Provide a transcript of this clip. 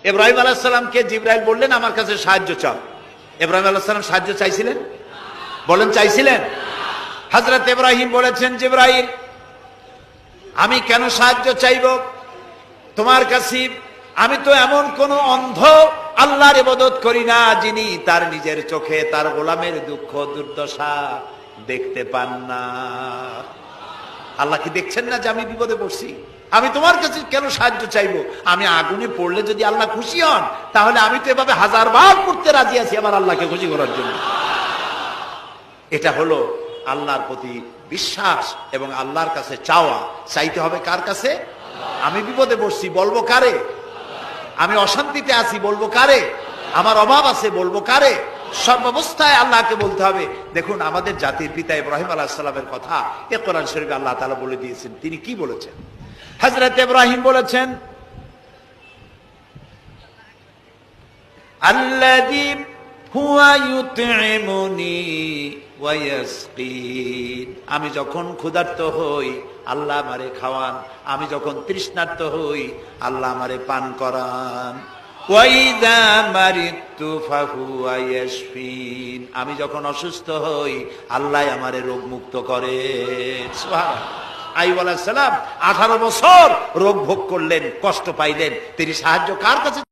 ইব্রাহিম আলাইহিস সালামকে জিবরাইল বললেন আমার কাছে সাহায্য চাও। ইব্রাহিম আলাইহিস সালাম সাহায্য চাইছিলেন? বলেন চাইছিলেন? হযরত ইব্রাহিম বলেছেন, জিবরাইল আমি কেন সাহায্য চাইব তোমার কাছে? আমি তো এমন কোন অন্ধ আল্লাহর ইবাদত করি না যিনি তার নিজের চোখে তার গোলামের দুঃখ দুর্দশা দেখতে পান না। আল্লাহ কি দেখছেন না যে আমি বিপদে পড়ছি? আমি তোমার কাছে কেন সাহায্য চাইবো? আমি আগুনে পড়লে যদি আল্লাহ খুশি হন তাহলে আমি তো এভাবে 1000 বার পড়তে রাজি আছি আমার আল্লাহকে খুশি করার জন্য। এটা হলো আল্লাহর প্রতি বিশ্বাস এবং আল্লাহর কাছে চাওয়া। চাইতে হবে কার কাছে? আমি বিপদে পড়ছি বলবো কারে? আমি অশান্তিতে আছি বলবো কারে? আমার অভাব আছে বলবো কারে? সর্বাবস্থায় আল্লাহকে বলতে হবে। দেখুন আমাদের জাতির পিতা ইব্রাহিম আলাইহিস সালামের কথা এ কোরআন শরীফে আল্লাহ তাআলা বলে দিয়েছেন। তিনি কি বলেছেন? হযরত ইব্রাহিম বলেছেন, আল্লাযী হুয়া ইউতঈমুনি ওয়া ইয়াসকিন। আমি যখন ক্ষুধার্ত হই আল্লাহ আমারে খাওয়ান, আমি যখন তৃষ্ণার্ত হই আল্লাহ আমারে পান করান। ওয়া ইযা মারিতু ফাহুয়া ইয়াশফিন। আমি যখন অসুস্থ হই আল্লাহ আমারে রোগ মুক্ত করেন। সুবহানাল্লাহ। আইয়ুব আলাইহিস সালাম 18 বছর রোগ ভোগ করলেন, কষ্ট পাইলেন, তিনি সাহায্য কার কাছে